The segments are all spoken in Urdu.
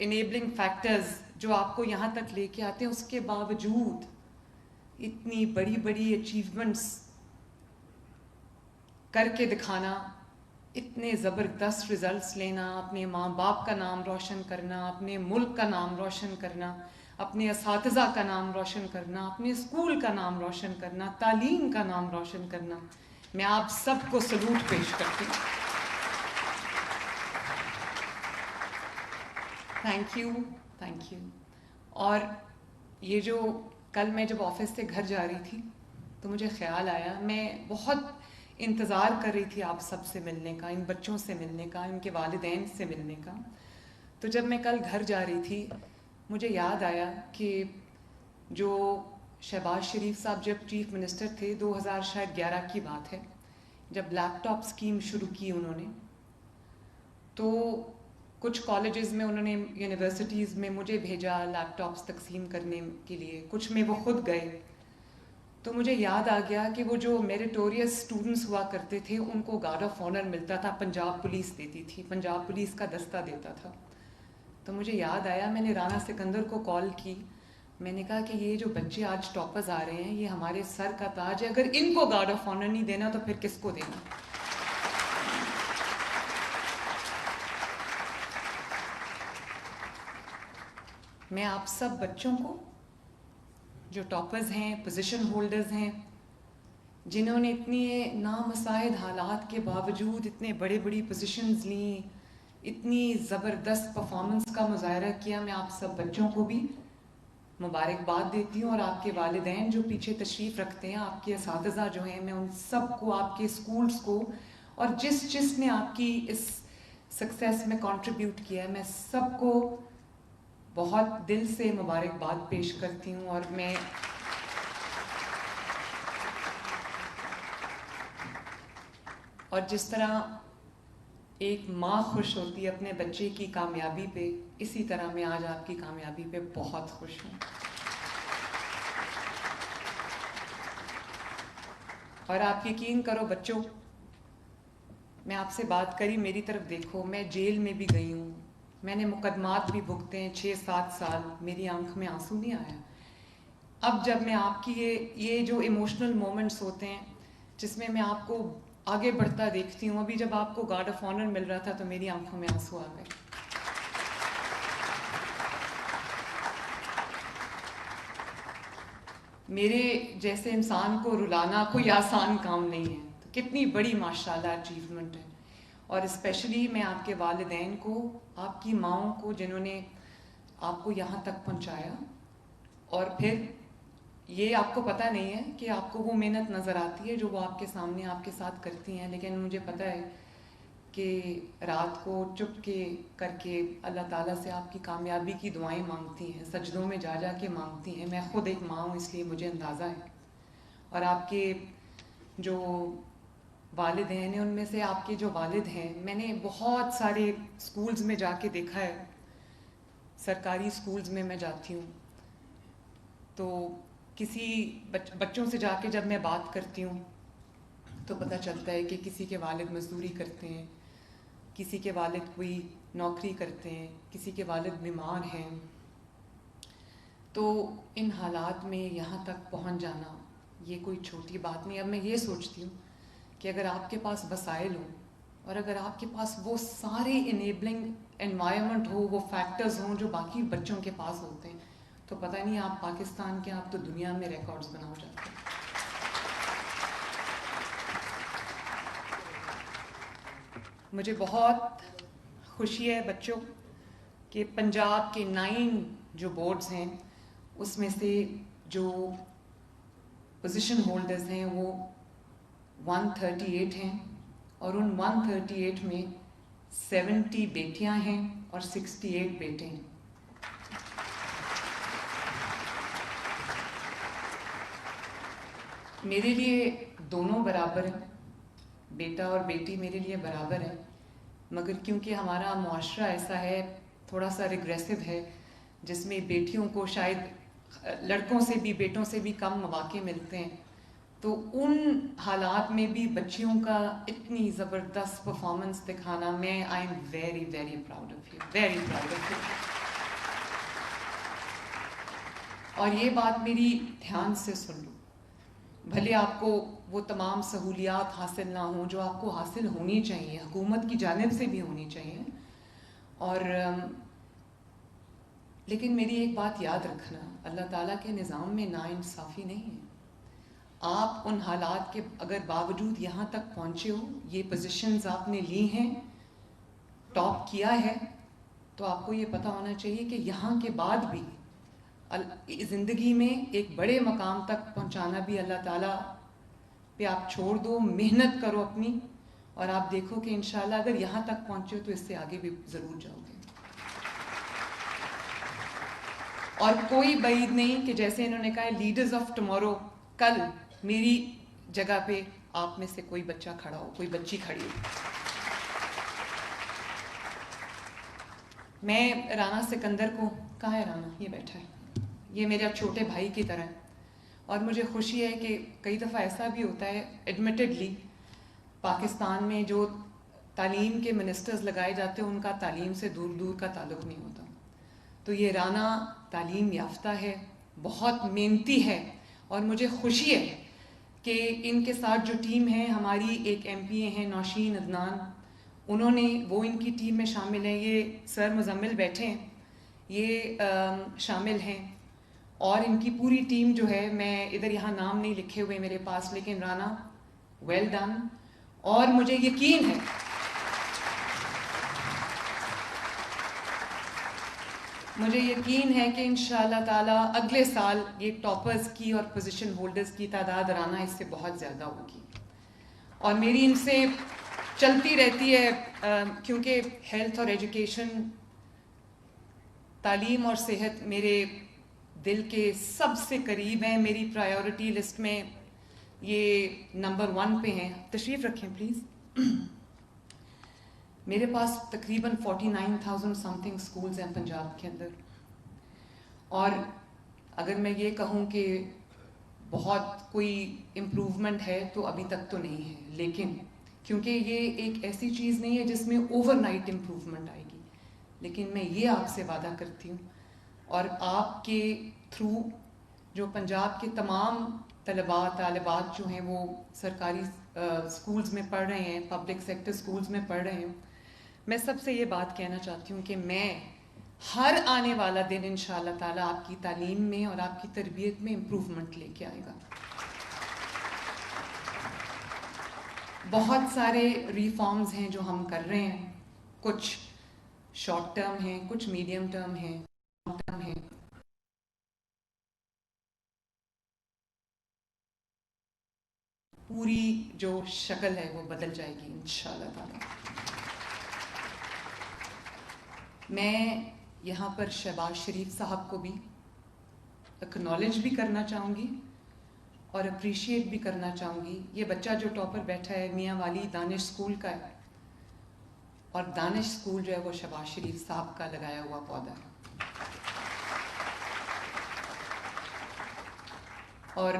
انیبلنگ فیکٹرز جو آپ کو یہاں تک لے کے آتے ہیں، اس کے باوجود اتنی بڑی بڑی اچیومنٹس کر کے دکھانا، اتنے زبردست رزلٹس لینا، اپنے ماں باپ کا نام روشن کرنا، اپنے ملک کا نام روشن کرنا، اپنے اساتذہ کا نام روشن کرنا، اپنے اسکول کا نام روشن کرنا، تعلیم کا نام روشن کرنا، میں آپ سب کو سلوٹ پیش کرتی ہوں. Thank you, thank you. اور یہ جو کل میں جب آفس سے گھر جا رہی تھی تو مجھے خیال آیا، میں بہت انتظار کر رہی تھی آپ سب سے ملنے کا، ان بچوں سے ملنے کا، ان کے والدین سے ملنے کا. تو جب میں کل گھر جا رہی تھی مجھے یاد آیا کہ جو شہباز شریف صاحب جب چیف منسٹر تھے، 2011 کی بات ہے، جب لیپ ٹاپ اسکیم شروع کی انہوں نے، تو کچھ کالجز میں انہوں نے، یونیورسٹیز میں مجھے بھیجا لیپ ٹاپس تقسیم کرنے کے لیے، کچھ میں وہ خود گئے. تو مجھے یاد آ گیا کہ وہ جو میریٹوریس اسٹوڈنٹس ہوا کرتے تھے ان کو گارڈ آف آنر ملتا تھا، پنجاب پولیس دیتی تھی، پنجاب پولیس کا دستہ دیتا تھا. تو مجھے یاد آیا، میں نے رانا سکندر کو کال کی، میں نے کہا کہ یہ جو بچے آج ٹاپرز آ رہے ہیں یہ ہمارے سر کا تاج ہے، اگر ان کو گارڈ آف آنر نہیں دینا تو پھر کس کو دینا. میں آپ سب بچوں کو جو ٹاپرز ہیں، پوزیشن ہولڈرز ہیں، جنہوں نے اتنی نامساعد حالات کے باوجود اتنے بڑی بڑی پوزیشنز لیں، اتنی زبردست پرفارمنس کا مظاہرہ کیا، میں آپ سب بچوں کو بھی مبارکباد دیتی ہوں. اور آپ کے والدین جو پیچھے تشریف رکھتے ہیں، آپ کے اساتذہ جو ہیں، میں ان سب کو، آپ کے اسکولز کو، اور جس نے آپ کی اس سکسیس میں کنٹریبیوٹ کیا ہے، میں سب کو بہت دل سے مبارکباد پیش کرتی ہوں. اور جس طرح ایک ماں خوش ہوتی ہے اپنے بچے کی کامیابی پہ، اسی طرح میں آج آپ کی کامیابی پہ بہت خوش ہوں. اور آپ یقین کرو بچوں، میں آپ سے بات کری، میری طرف دیکھو، میں جیل میں بھی گئی ہوں، میں نے مقدمات بھی بھگتے ہیں 6-7 سال، میری آنکھ میں آنسو نہیں آیا. اب جب میں آپ کی یہ جو ایموشنل مومنٹس ہوتے ہیں جس میں آپ کو آگے بڑھتا دیکھتی ہوں، ابھی جب آپ کو گارڈ آف آنر مل رہا تھا تو میری آنکھوں میں آنسو آ گئے. میرے جیسے انسان کو رلانا کوئی آسان کام نہیں ہے، تو کتنی بڑی ماشاءاللہ اچیومنٹ ہے. اور اسپیشلی میں آپ کے والدین کو، آپ کی ماؤں کو، جنہوں نے آپ کو یہاں تک پہنچایا. اور پھر یہ آپ کو پتہ نہیں ہے کہ آپ کو وہ محنت نظر آتی ہے جو وہ آپ کے سامنے آپ کے ساتھ کرتی ہیں، لیکن مجھے پتہ ہے کہ رات کو چپ کے کر کے اللہ تعالیٰ سے آپ کی کامیابی کی دعائیں مانگتی ہیں، سجدوں میں جا جا کے مانگتی ہیں. میں خود ایک ماں ہوں، اس لیے مجھے اندازہ ہے. اور آپ کے جو والدین ہیں، ان میں سے آپ کے جو والد ہیں، میں نے بہت سارے اسکولز میں جا کے دیکھا ہے، سرکاری اسکولز میں جاتی ہوں تو کسی بچوں سے جا کے جب میں بات کرتی ہوں تو پتہ چلتا ہے کہ کسی کے والد مزدوری کرتے ہیں، کسی کے والد کوئی نوکری کرتے ہیں، کسی کے والد بیمار ہیں. تو ان حالات میں یہاں تک پہنچ جانا یہ کوئی چھوٹی بات نہیں. اب میں یہ سوچتی ہوں کہ اگر آپ کے پاس وسائل ہوں اور اگر آپ کے پاس وہ سارے انیبلنگ انوائرمنٹ ہو، وہ فیکٹرز ہوں جو باقی بچوں کے پاس ہوتے ہیں، تو پتہ نہیں آپ پاکستان کے، آپ تو دنیا میں ریکارڈز بنا جاتے ہیں. مجھے بہت خوشی ہے بچوں کہ پنجاب کے 9 جو بورڈز ہیں اس میں سے جو پوزیشن ہولڈرز ہیں وہ 138 ہیں، اور ان 138 میں 70 بیٹیاں ہیں اور 68 بیٹے ہیں. میرے لیے دونوں برابر ہیں، بیٹا اور بیٹی میرے لیے برابر ہے، مگر کیونکہ ہمارا معاشرہ ایسا ہے، تھوڑا سا ریگریسو ہے، جس میں بیٹیوں کو شاید لڑکوں سے بھی، بیٹوں سے بھی کم مواقع ملتے ہیں، تو ان حالات میں بھی بچیوں کا اتنی زبردست پرفارمنس دکھانا، میں I am very very proud of you, very proud of you. اور یہ بات میری دھیان سے سن لو، بھلے آپ کو وہ تمام سہولیات حاصل نہ ہوں جو آپ کو حاصل ہونی چاہیے، حکومت کی جانب سے بھی ہونی چاہیے، اور لیکن میری ایک بات یاد رکھنا، اللہ تعالیٰ کے نظام میں ناانصافی نہیں ہے. آپ ان حالات کے اگر باوجود یہاں تک پہنچے ہو، یہ پوزیشنز آپ نے لی ہیں، ٹاپ کیا ہے، تو آپ کو یہ پتہ ہونا چاہیے کہ یہاں کے بعد بھی زندگی میں ایک بڑے مقام تک پہنچانا بھی اللہ تعالیٰ پہ آپ چھوڑ دو، محنت کرو اپنی، اور آپ دیکھو کہ انشاءاللہ اگر یہاں تک پہنچے ہو تو اس سے آگے بھی ضرور جاؤ گے. اور کوئی بعید نہیں کہ جیسے انہوں نے کہا لیڈرز آف ٹمورو، کل میری جگہ پہ آپ میں سے کوئی بچہ کھڑا ہو، کوئی بچی کھڑی ہو. میں رانا سکندر کو، کہاں ہے رانا؟ یہ بیٹھا ہے، یہ میرا چھوٹے بھائی کی طرح ہے، اور مجھے خوشی ہے کہ کئی دفعہ ایسا بھی ہوتا ہے ایڈمیٹڈلی پاکستان میں جو تعلیم کے منسٹرز لگائے جاتے ہیں ان کا تعلیم سے دور دور کا تعلق نہیں ہوتا. تو یہ رانا تعلیم یافتہ ہے، بہت محنتی ہے، اور مجھے خوشی ہے کہ ان کے ساتھ جو ٹیم ہے، ہماری ایک ایم پی اے ہیں نوشین عدنان، انہوں نے، وہ ان کی ٹیم میں شامل ہیں. یہ سر مزمل بیٹھے ہیں، یہ شامل ہیں، اور ان کی پوری ٹیم جو ہے، میں ادھر یہاں نام نہیں لکھے ہوئے میرے پاس، لیکن رانا ویل ڈن. اور مجھے یقین ہے کہ انشاءاللہ تعالیٰ اگلے سال یہ ٹاپرز کی اور پوزیشن ہولڈرز کی تعداد رانا اس سے بہت زیادہ ہوگی. اور میری ان سے چلتی رہتی ہے، کیونکہ ہیلتھ اور ایجوکیشن، تعلیم اور صحت میرے دل کے سب سے قریب ہیں، میری پرائیورٹی لسٹ میں یہ نمبر 1 پہ ہیں. تشریف رکھیں پلیز. میرے پاس تقریباً 49,000 سم تھنگ اسکولز ہیں پنجاب کے اندر، اور اگر میں یہ کہوں کہ بہت کوئی امپروومنٹ ہے تو ابھی تک تو نہیں ہے، لیکن کیونکہ یہ ایک ایسی چیز نہیں ہے جس میں اوور نائٹ امپروومنٹ آئے گی، لیکن میں یہ آپ سے وعدہ کرتی ہوں، اور آپ کے تھرو جو پنجاب کے تمام طالبات جو ہیں وہ سرکاری اسکولز میں پڑھ رہے ہیں، پبلک سیکٹر اسکولز میں پڑھ رہے ہیں، میں سب سے یہ بات کہنا چاہتی ہوں کہ میں ہر آنے والا دن انشاءاللہ تعالیٰ آپ کی تعلیم میں اور آپ کی تربیت میں امپروومنٹ لے کے آئے گا. بہت سارے ریفارمز ہیں جو ہم کر رہے ہیں، کچھ شارٹ ٹرم ہیں، کچھ میڈیم ٹرم ہیں، لانگ ٹرم ہیں. پوری جو شکل ہے وہ بدل جائے گی انشاءاللہ تعالیٰ. میں یہاں پر شہباز شریف صاحب کو بھی اکنالج بھی کرنا چاہوں گی اور اپریشیٹ بھی کرنا چاہوں گی. یہ بچہ جو ٹاپر بیٹھا ہے میاں والی دانش اسکول کا ہے، اور دانش اسکول جو ہے وہ شہباز شریف صاحب کا لگایا ہوا پودا ہے. اور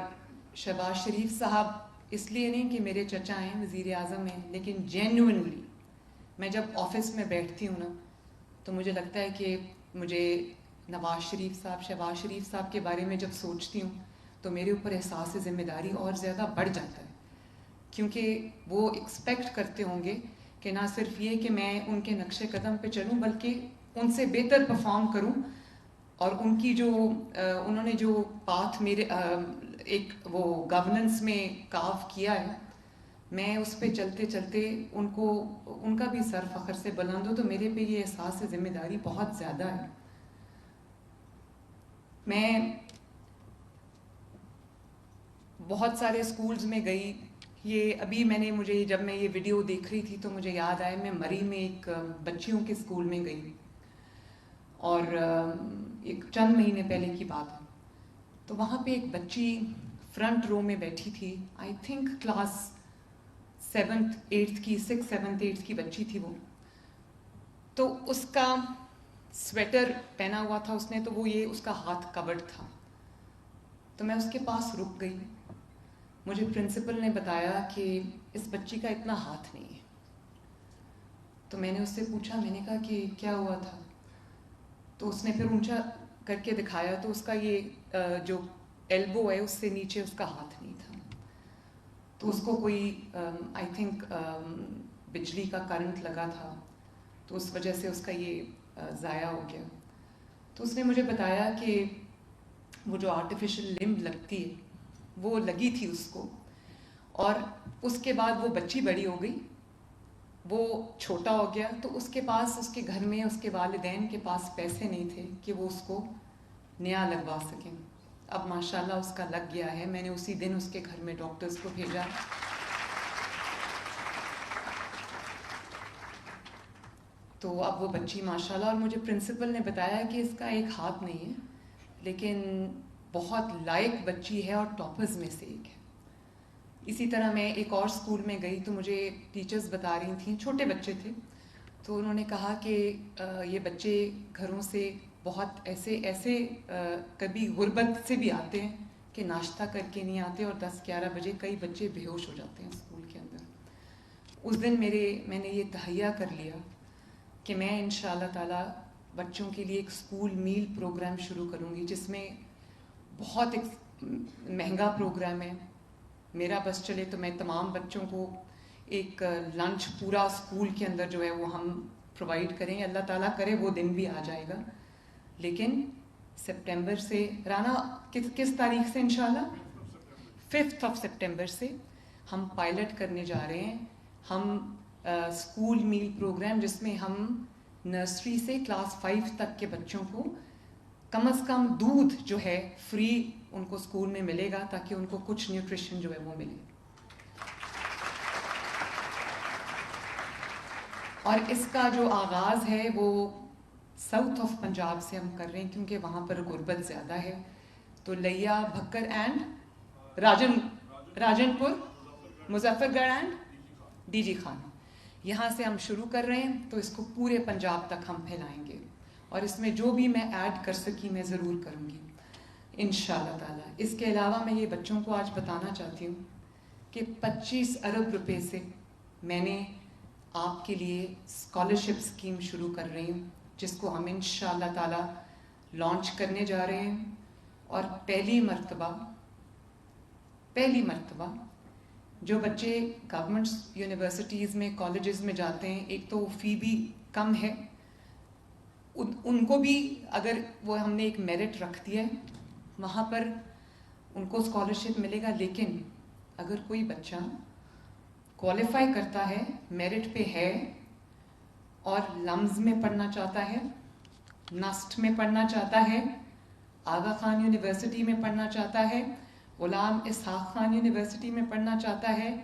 شہباز شریف صاحب اس لیے نہیں کہ میرے چچا ہیں، وزیر اعظم ہیں، لیکن جینوئنلی میں جب آفس میں بیٹھتی ہوں نا تو مجھے لگتا ہے کہ مجھے نواز شریف صاحب، شہباز شریف صاحب کے بارے میں جب سوچتی ہوں تو میرے اوپر احساس ذمہ داری اور زیادہ بڑھ جاتا ہے، کیونکہ وہ ایکسپیکٹ کرتے ہوں گے کہ نہ صرف یہ کہ میں ان کے نقش قدم پہ چلوں بلکہ ان سے بہتر پرفارم کروں، اور ان کی جو انہوں نے جو پاتھ میرے ایک وہ گورننس میں کاف کیا ہے، میں اس پہ چلتے چلتے ان کا بھی سر فخر سے بلند ہو، تو میرے پہ یہ احساس ذمہ داری بہت زیادہ ہے. میں بہت سارے اسکولز میں گئی. یہ ابھی جب میں یہ ویڈیو دیکھ رہی تھی تو مجھے یاد آیا، میں مری میں ایک بچیوں کے اسکول میں گئی، اور ایک چند مہینے پہلے کی بات ہے. تو وہاں پہ ایک بچی فرنٹ رو میں بیٹھی تھی، I think class 7th 8th کی، 6th 7th 8th کی بچی تھی وہ. تو اس کا سویٹر پہنا ہوا تھا اس نے، تو وہ یہ اس کا ہاتھ کورڈ تھا. تو میں اس کے پاس رک گئی. مجھے پرنسپل نے بتایا کہ اس بچی کا اتنا ہاتھ نہیں ہے. تو میں نے اس سے پوچھا، میں نے کہا کہ کیا ہوا تھا؟ تو اس نے پھر کر کے دکھایا تو اس کا یہ جو ایلبو ہے اس سے نیچے اس کا ہاتھ نہیں تھا. تو اس کو کوئی آئی تھنک بجلی کا کرنٹ لگا تھا, تو اس وجہ سے اس کا یہ ضائع ہو گیا. تو اس نے مجھے بتایا کہ وہ جو آرٹیفیشل لمب لگتی ہے وہ لگی تھی اس کو, اور اس کے بعد وہ بچی بڑی ہو گئی, وہ چھوٹا ہو گیا, تو اس کے پاس اس کے گھر میں اس کے والدین کے پاس پیسے نہیں تھے کہ وہ اس کو نیا لگوا سکیں. اب ماشاءاللہ اس کا لگ گیا ہے. میں نے اسی دن اس کے گھر میں ڈاکٹرز کو بھیجا. تو اب وہ بچی ماشاءاللہ, اور مجھے پرنسپل نے بتایا کہ اس کا ایک ہاتھ نہیں ہے لیکن بہت لائق بچی ہے اور ٹاپرز میں سے ایک ہے. اسی طرح میں ایک اور اسکول میں گئی تو مجھے ٹیچرز بتا رہی تھیں, چھوٹے بچے تھے, تو انہوں نے کہا کہ یہ بچے گھروں سے بہت ایسے کبھی غربت سے بھی آتے ہیں کہ ناشتہ کر کے نہیں آتے, اور 10-11 بجے کئی بچے بے ہوش ہو جاتے ہیں اسکول کے اندر. اس دن میں نے یہ تہیہ کر لیا کہ میں انشاءاللہ تعالی بچوں کے لیے ایک اسکول میل پروگرام شروع کروں گی, جس میں بہت ایک مہنگا پروگرام ہے. میرا بس چلے تو میں تمام بچوں کو ایک لنچ پورا اسکول کے اندر جو ہے وہ ہم پرووائڈ کریں. اللہ تعالیٰ کرے وہ دن بھی آ جائے گا. لیکن سپٹمبر سے, رانا کس تاریخ سے انشاءاللہ 5 سپٹمبر سے ہم پائلٹ کرنے جا رہے ہیں. ہم اسکول میل پروگرام, جس میں ہم نرسری سے کلاس 5 تک کے بچوں کو کم از کم دودھ جو ہے فری ان کو اسکول میں ملے گا, تاکہ ان کو کچھ نیوٹریشن جو ہے وہ ملے. اور اس کا جو آغاز ہے وہ ساؤتھ آف پنجاب سے ہم کر رہے ہیں, کیونکہ وہاں پر غربت زیادہ ہے. تو لیا بھکر اینڈ راجن پور, مظفر گڑھ اینڈ ڈی جی خان, یہاں سے ہم شروع کر رہے ہیں. تو اس کو پورے پنجاب تک ہم پھیلائیں گے, اور اس میں جو بھی میں ایڈ کر سکی میں ضرور کروں گی انشاءاللہ تعالیٰ. اس کے علاوہ میں یہ بچوں کو آج بتانا چاہتی ہوں کہ 25 ارب روپے سے میں نے آپ کے لیے اسکالرشپ اسکیم شروع کر رہی ہوں, جس کو ہم انشاءاللہ تعالیٰ لانچ کرنے جا رہے ہیں. اور پہلی مرتبہ جو بچے گورنمنٹ یونیورسٹیز میں کالجز میں جاتے ہیں, ایک تو فی بھی کم ہے, ان کو بھی اگر وہ ہم نے ایک میرٹ رکھ دیا ہے وہاں پر ان کو اسکالرشپ ملے گا. لیکن اگر کوئی بچہ کوالیفائی کرتا ہے, میرٹ پہ ہے, اور لمز میں پڑھنا چاہتا ہے, نسٹ میں پڑھنا چاہتا ہے, آغا خان یونیورسٹی میں پڑھنا چاہتا ہے, غلام اسحاق خان یونیورسٹی میں پڑھنا چاہتا ہے,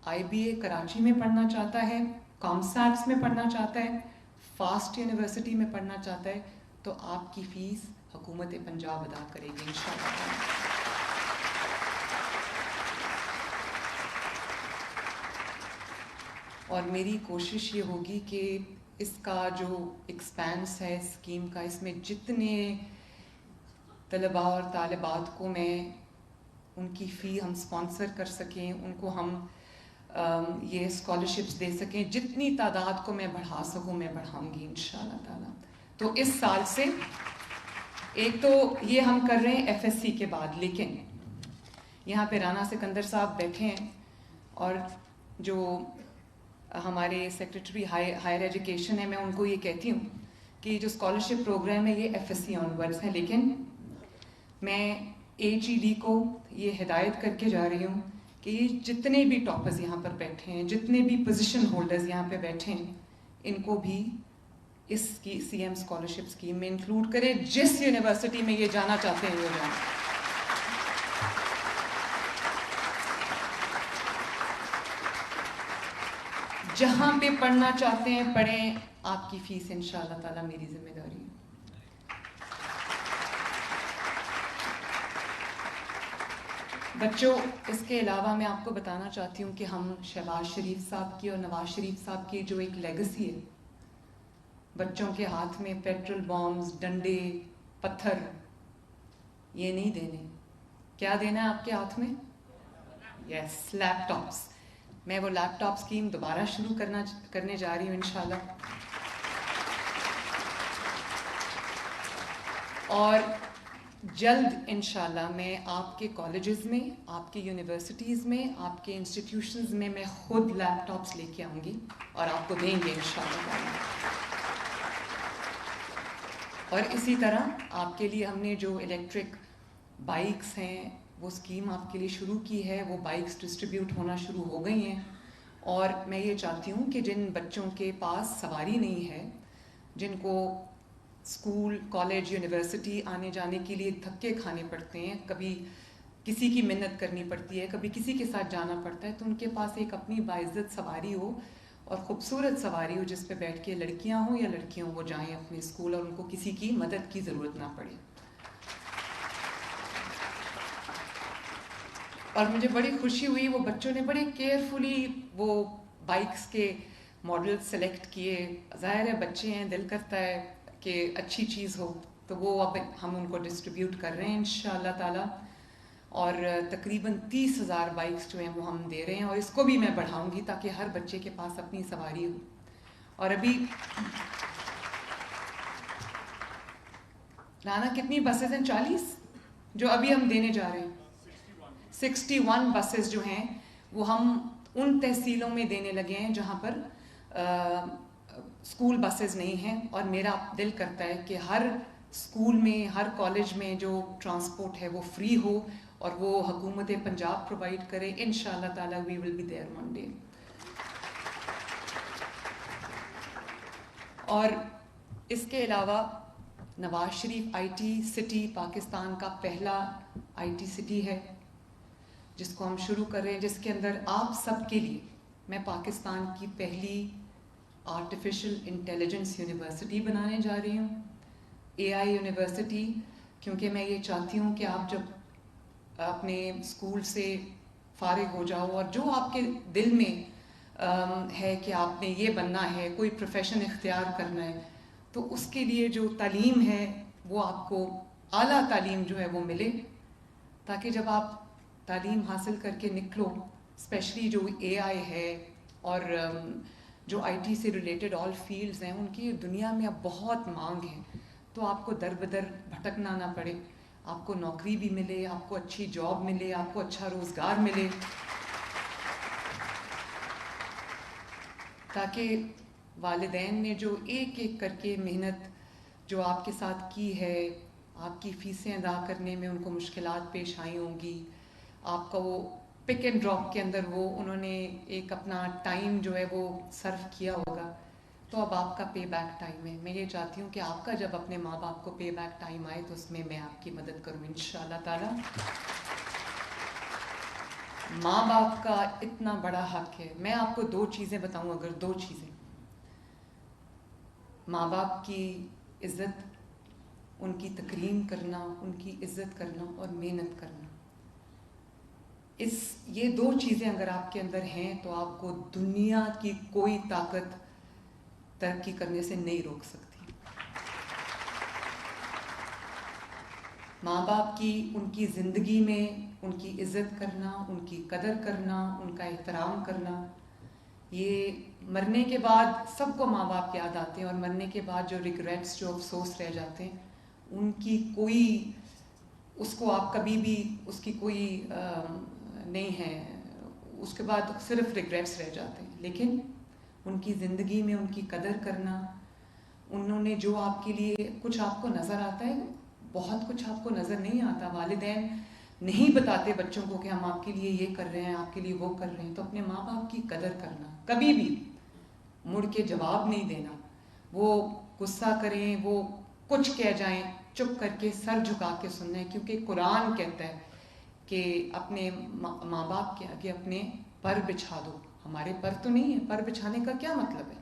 آئی بی اے کراچی میں پڑھنا چاہتا ہے, کامسیٹس میں پڑھنا چاہتا ہے, فاسٹ یونیورسٹی میں پڑھنا چاہتا ہے, تو آپ کی فیس حکومت پنجاب ادا کرے گی انشاءاللہ. اور میری کوشش یہ ہوگی کہ اس کا جو ایکسپینس ہے اسکیم کا, اس میں جتنے طلباء اور طالبات کو میں ان کی فی ہم سپانسر کر سکیں, ان کو ہم یہ اسکالرشپس دے سکیں, جتنی تعداد کو میں بڑھا سکوں میں بڑھاؤں گی انشاءاللہ تعالیٰ. تو اس سال سے ایک تو یہ ہم کر رہے ہیں ایف ایس سی کے بعد, لیکن یہاں پہ رانا سکندر صاحب بیٹھے ہیں, اور جو ہمارے سیکریٹری ہائر ایجوکیشن ہے, میں ان کو یہ کہتی ہوں کہ جو اسکالرشپ پروگرام ہے یہ F S C onwards ہے. لیکن میں ایچ ای ڈی کو یہ ہدایت کر کے جا رہی ہوں کہ یہ جتنے بھی ٹاپرز یہاں پر بیٹھے ہیں, جتنے بھی پوزیشن ہولڈرز یہاں پہ بیٹھے ہیں, ان کو بھی اس کی سی ایم اسکالرشپ اسکیم میں انکلوڈ کریں. جس یونیورسٹی میں یہ جانا چاہتے ہیں وہ جائیں. جہاں پہ پڑھنا چاہتے ہیں پڑھیں, آپ کی فیس انشاءاللہ تعالیٰ میری ذمہ داری ہے. بچوں, اس کے علاوہ میں آپ کو بتانا چاہتی ہوں کہ ہم شہباز شریف صاحب کی اور نواز شریف صاحب کی جو ایک لیگسی ہے, بچوں کے ہاتھ میں پیٹرول بامز, ڈنڈے, پتھر, یہ نہیں دینے. کیا دینا ہے آپ کے ہاتھ میں؟ یس, لیپ ٹاپس. میں وہ لیپ ٹاپ اسکیم دوبارہ شروع کرنے جا رہی ہوں انشاءاللہ. اور جلد انشاءاللہ میں آپ کے کالجز میں، آپ کے یونیورسٹیز میں، آپ کے انسٹیٹیوشنز میں خود لیپ ٹاپس لے کے آؤں گی اور آپ کو دیں گے انشاءاللہ. اور اسی طرح آپ کے لیے ہم نے جو الیکٹرک بائکس ہیں وہ اسکیم آپ کے لیے شروع کی ہے. وہ بائکس ڈسٹریبیوٹ ہونا شروع ہو گئی ہیں. اور میں یہ چاہتی ہوں کہ جن بچوں کے پاس سواری نہیں ہے، جن کو اسکول، کالج، یونیورسٹی آنے جانے کے لیے دھکے کھانے پڑتے ہیں، کبھی کسی کی منت کرنی پڑتی ہے، کبھی کسی کے ساتھ جانا پڑتا ہے، تو ان کے پاس ایک اپنی باعزت سواری ہو اور خوبصورت سواری ہو جس پہ بیٹھ کے لڑکیاں ہوں یا لڑکیوں وہ جائیں اپنے اسکول اور ان کو کسی کی مدد کی ضرورت نہ پڑے. اور مجھے بڑی خوشی ہوئی، وہ بچوں نے بڑے کیئرفلی وہ بائکس کے ماڈل سلیکٹ کیے. ظاہر ہے بچے ہیں، دل کرتا ہے کہ اچھی چیز ہو، تو وہ اب ہم ان کو ڈسٹریبیوٹ کر رہے ہیں انشاءاللہ تعالی. اور تقریباً 30,000 بائکس جو ہیں وہ ہم دے رہے ہیں، اور اس کو بھی میں بڑھاؤں گی تاکہ ہر بچے کے پاس اپنی سواری ہو. اور ابھی رانا کتنی بسز ہیں؟ 40 جو ابھی ہم دینے جا رہے ہیں. 61 بسز جو ہیں وہ ہم ان تحصیلوں میں دینے لگے ہیں جہاں پر اسکول بسز نہیں ہیں. اور میرا دل کرتا ہے کہ ہر اسکول میں، ہر کالج میں جو ٹرانسپورٹ ہے وہ فری ہو اور وہ حکومت پنجاب پرووائڈ کرے. انشاءاللہ تعالی we will be there one day. اور اس کے علاوہ Nawaz Sharif I T city Pakistan کا پہلا آئی ٹی سٹی ہے جس کو ہم شروع کر رہے ہیں، جس کے اندر آپ سب کے لیے میں پاکستان کی پہلی آرٹیفیشل انٹیلیجنس یونیورسٹی بنانے جا رہی ہوں، اے آئی یونیورسٹی. کیونکہ میں یہ چاہتی ہوں کہ آپ جب اپنے اسکول سے فارغ ہو جاؤ اور جو آپ کے دل میں ہے کہ آپ نے یہ بننا ہے، کوئی پروفیشن اختیار کرنا ہے، تو اس کے لیے جو تعلیم ہے وہ آپ کو اعلیٰ تعلیم جو ہے وہ ملے، تاکہ جب آپ تعلیم حاصل کر کے نکلو، اسپیشلی جو اے آئی ہے اور جو آئی ٹی سے ریلیٹڈ آل فیلڈز ہیں، ان کی دنیا میں اب بہت مانگ ہے، تو آپ کو در بدر بھٹکنا نہ پڑے، آپ کو نوکری بھی ملے، آپ کو اچھی جاب ملے، آپ کو اچھا روزگار ملے، تاکہ والدین نے جو ایک ایک کر کے محنت جو آپ کے ساتھ کی ہے، آپ کی فیسیں ادا کرنے میں ان کو مشکلات پیش آئی ہوں گی، آپ کا وہ پک اینڈ ڈراپ کے اندر وہ انہوں نے ایک اپنا ٹائم جو ہے وہ صرف کیا ہوگا، تو اب آپ کا پے بیک ٹائم ہے. میں یہ چاہتی ہوں کہ آپ کا جب اپنے ماں باپ کو پے بیک ٹائم آئے تو اس میں میں آپ کی مدد کروں انشاءاللہ تعالی. ماں باپ کا اتنا بڑا حق ہے. میں آپ کو 2 چیزیں بتاؤں، اگر 2 چیزیں، ماں باپ کی عزت، ان کی تکریم کرنا، ان کی عزت کرنا اور محنت کرنا، یہ 2 چیزیں اگر آپ کے اندر ہیں تو آپ کو دنیا کی کوئی طاقت ترقی کرنے سے نہیں روک سکتی. ماں باپ کی، ان کی زندگی میں ان کی عزت کرنا، ان کی قدر کرنا، ان کا احترام کرنا، یہ مرنے کے بعد سب کو ماں باپ یاد آتے ہیں، اور مرنے کے بعد جو ریگریٹس، جو افسوس رہ جاتے ہیں، ان کی کوئی، اس کو آپ کبھی بھی اس کی کوئی نہیں ہے، اس کے بعد صرف ریگریٹس رہ جاتے ہیں. لیکن ان کی زندگی میں ان کی قدر کرنا، انہوں نے جو آپ کے لیے، کچھ آپ کو نظر آتا ہے، بہت کچھ آپ کو نظر نہیں آتا. والدین نہیں بتاتے بچوں کو کہ ہم آپ کے لیے یہ کر رہے ہیں، آپ کے لیے وہ کر رہے ہیں. تو اپنے ماں باپ کی قدر کرنا، کبھی بھی مڑ کے جواب نہیں دینا. وہ غصہ کریں، وہ کچھ کہہ جائیں، چپ کر کے سر جھکا کے سننا ہے، کیونکہ قرآن کہتا ہے کہ اپنے ماں باپ کے آگے اپنے پر بچھا دو. ہمارے پر تو نہیں ہے، پر بچھانے کا کیا مطلب ہے؟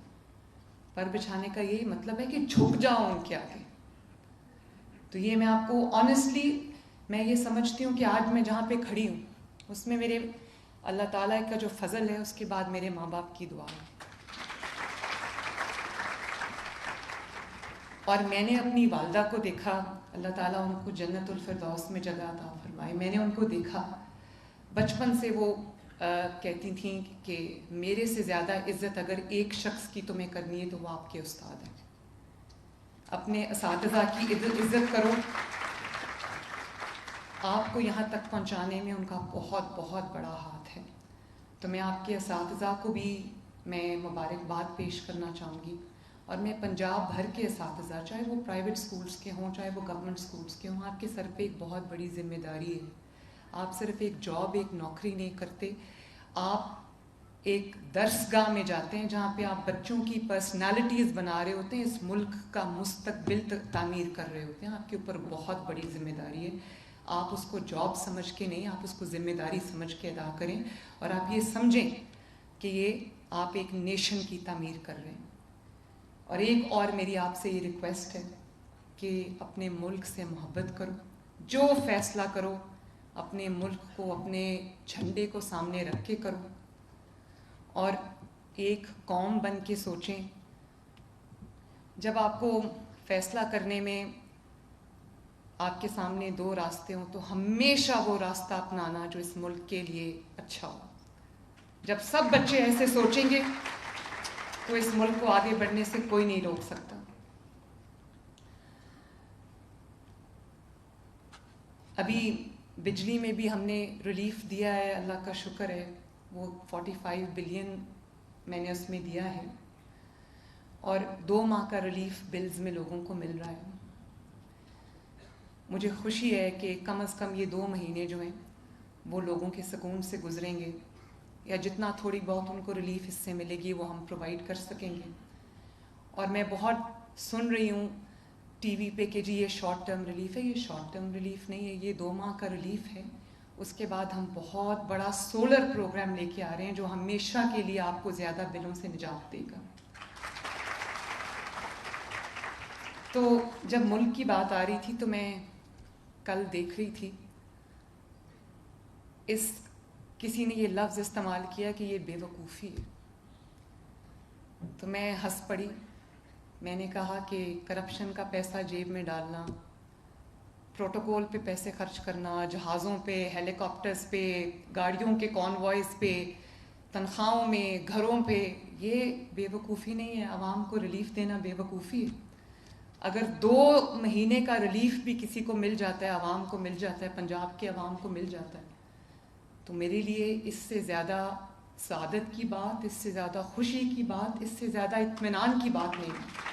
پر بچھانے کا یہی مطلب ہے کہ جھک جاؤ ان کے آگے. تو یہ میں آپ کو آنیسٹلی، میں یہ سمجھتی ہوں کہ آج میں جہاں پہ کھڑی ہوں اس میں میرے اللہ تعالیٰ کا جو فضل ہے، اس کے بعد میرے ماں باپ کی دعا ہے. اور میں نے اپنی والدہ کو دیکھا، اللہ تعالیٰ ان کو جنت الفردوس میں جگہ عطا فرمائے. میں نے ان کو دیکھا بچپن سے، وہ کہتی تھیں کہ میرے سے زیادہ عزت اگر ایک شخص کی تمہیں کرنی ہے تو وہ آپ کے استاد ہیں. اپنے اساتذہ کی عزت کرو، آپ کو یہاں تک پہنچانے میں ان کا بہت بہت بڑا ہاتھ ہے. تو میں آپ کے اساتذہ کو بھی میں مبارکباد پیش کرنا چاہوں گی، اور میں پنجاب بھر کے اساتذہ، چاہے وہ پرائیویٹ سکولز کے ہوں چاہے وہ گورنمنٹ سکولز کے ہوں، آپ کے سر پہ ایک بہت بڑی ذمہ داری ہے. آپ صرف ایک جاب، ایک نوکری نہیں کرتے، آپ ایک درسگاہ میں جاتے ہیں جہاں پہ آپ بچوں کی پرسنالٹیز بنا رہے ہوتے ہیں، اس ملک کا مستقبل تعمیر کر رہے ہوتے ہیں. آپ کے اوپر بہت بڑی ذمہ داری ہے. آپ اس کو جاب سمجھ کے نہیں، آپ اس کو ذمہ داری سمجھ کے ادا کریں، اور آپ یہ سمجھیں کہ یہ آپ ایک نیشن کی تعمیر کر رہے ہیں. اور ایک اور میری آپ سے یہ ریکویسٹ ہے کہ اپنے ملک سے محبت کرو، جو فیصلہ کرو اپنے ملک کو، اپنے جھنڈے کو سامنے رکھ کے کرو، اور ایک قوم بن کے سوچیں. جب آپ کو فیصلہ کرنے میں آپ کے سامنے دو راستے ہوں تو ہمیشہ وہ راستہ اپنانا جو اس ملک کے لیے اچھا ہو. جب سب بچے ایسے سوچیں گے تو اس ملک کو آگے بڑھنے سے کوئی نہیں روک سکتا. ابھی بجلی میں بھی ہم نے ریلیف دیا ہے، اللہ کا شکر ہے، وہ 45 بلین میں نے اس میں دیا ہے، اور 2 ماہ کا ریلیف بلز میں لوگوں کو مل رہا ہے. مجھے خوشی ہے کہ کم از کم یہ 2 مہینے جو ہیں وہ لوگوں کے سکون سے گزریں گے، یا جتنا تھوڑی بہت ان کو ریلیف اس سے ملے گی وہ ہم پرووائڈ کر سکیں گے. اور میں بہت سن رہی ہوں ٹی وی پہ کہ جی یہ شارٹ ٹرم ریلیف ہے. یہ شارٹ ٹرم ریلیف نہیں ہے، یہ 2 ماہ کا ریلیف ہے. اس کے بعد ہم بہت بڑا سولر پروگرام لے کے آ رہے ہیں جو ہمیشہ کے لیے آپ کو زیادہ بلوں سے نجات دے گا. تو جب ملک کی بات آ رہی تھی تو میں کل دیکھ رہی تھی، کسی نے یہ لفظ استعمال کیا کہ یہ بے وقوفی ہے. تو میں ہنس پڑی. میں نے کہا کہ کرپشن کا پیسہ جیب میں ڈالنا، پروٹوکول پہ پیسے خرچ کرنا، جہازوں پہ، ہیلی کاپٹرز پہ، گاڑیوں کے کانوائز پہ، تنخواہوں میں، گھروں پہ، یہ بے وقوفی نہیں ہے. عوام کو ریلیف دینا بے وقوفی ہے. اگر 2 مہینے کا ریلیف بھی کسی کو مل جاتا ہے، عوام کو مل جاتا ہے، پنجاب کے عوام کو مل جاتا ہے، تو میرے لیے اس سے زیادہ سعادت کی بات، اس سے زیادہ خوشی کی بات، اس سے زیادہ اطمینان کی بات نہیں ہے.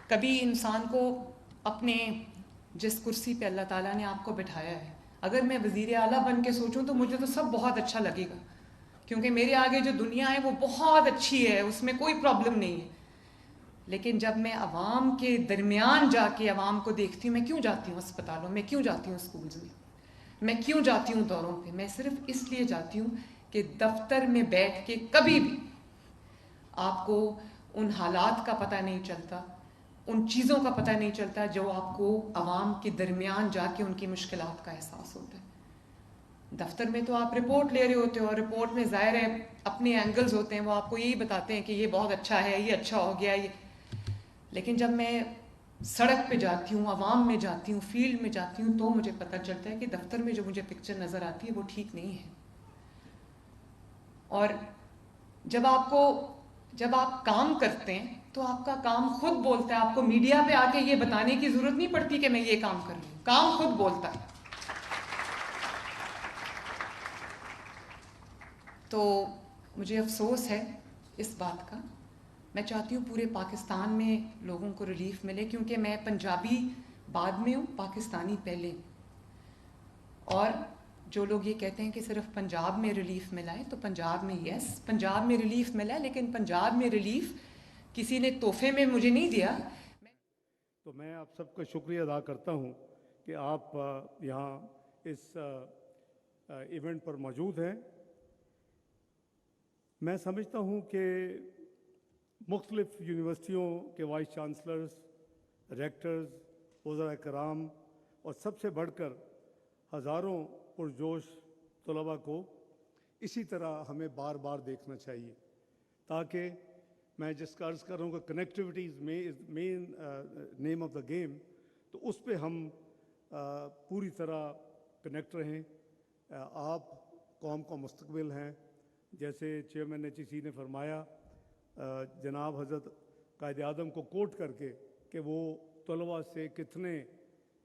کبھی انسان کو اپنے جس کرسی پہ اللہ تعالیٰ نے آپ کو بٹھایا ہے، اگر میں وزیر اعلیٰ بن کے سوچوں تو مجھے تو سب بہت اچھا لگے گا، کیونکہ میرے آگے جو دنیا ہے وہ بہت اچھی ہے، اس میں کوئی پرابلم نہیں ہے. لیکن جب میں عوام کے درمیان جا کے عوام کو دیکھتی ہوں، میں کیوں جاتی ہوں اسپتالوں میں، کیوں جاتی ہوں اسکولز میں کیوں جاتی ہوں دوروں پہ؟ میں صرف اس لیے جاتی ہوں کہ دفتر میں بیٹھ کے کبھی بھی آپ کو ان حالات کا پتہ نہیں چلتا، ان چیزوں کا پتہ نہیں چلتا جو آپ کو عوام کے درمیان جا کے ان کی مشکلات کا احساس ہوتا ہے. دفتر میں تو آپ رپورٹ لے رہے ہوتے ہو، اور رپورٹ میں ظاہر ہے اپنے اینگلز ہوتے ہیں، وہ آپ کو یہی بتاتے ہیں کہ یہ بہت اچھا ہے، یہ اچھا ہو گیا، لیکن جب میں سڑک پہ جاتی ہوں، عوام میں جاتی ہوں، فیلڈ میں جاتی ہوں، تو مجھے پتہ چلتا ہے کہ دفتر میں جو مجھے پکچر نظر آتی ہے وہ ٹھیک نہیں ہے. اور جب آپ کام کرتے ہیں تو آپ کا کام خود بولتا ہے. آپ کو میڈیا پہ آ کے یہ بتانے کی ضرورت نہیں پڑتی کہ میں یہ کام کر رہی ہوں، کام خود بولتا ہے. تو مجھے افسوس ہے اس بات کا. میں چاہتی ہوں پورے پاکستان میں لوگوں کو ریلیف ملے، کیونکہ میں پنجابی بعد میں ہوں، پاکستانی پہلے. اور جو لوگ یہ کہتے ہیں کہ صرف پنجاب میں ریلیف ملا ہے، تو پنجاب میں یس پنجاب میں ریلیف ملا ہے، لیکن پنجاب میں ریلیف کسی نے تحفے میں مجھے نہیں دیا. تو میں آپ سب کا شکریہ ادا کرتا ہوں کہ آپ یہاں اس ایونٹ پر موجود ہیں. میں سمجھتا ہوں کہ مختلف یونیورسٹیوں کے وائس چانسلرز، ریکٹرز، وزراء کرام اور سب سے بڑھ کر ہزاروں پرجوش طلباء کو اسی طرح ہمیں بار بار دیکھنا چاہیے، تاکہ میں جس کا عرض کر رہا ہوں کہ connectivity is main name of the game, تو اس پہ ہم پوری طرح کنیکٹ رہیں. آپ قوم کا مستقبل ہیں. جیسے چیئرمین ایچ ای سی نے فرمایا، جناب حضرت قائد اعظم کو کوٹ کر کے، کہ وہ طلباء سے کتنے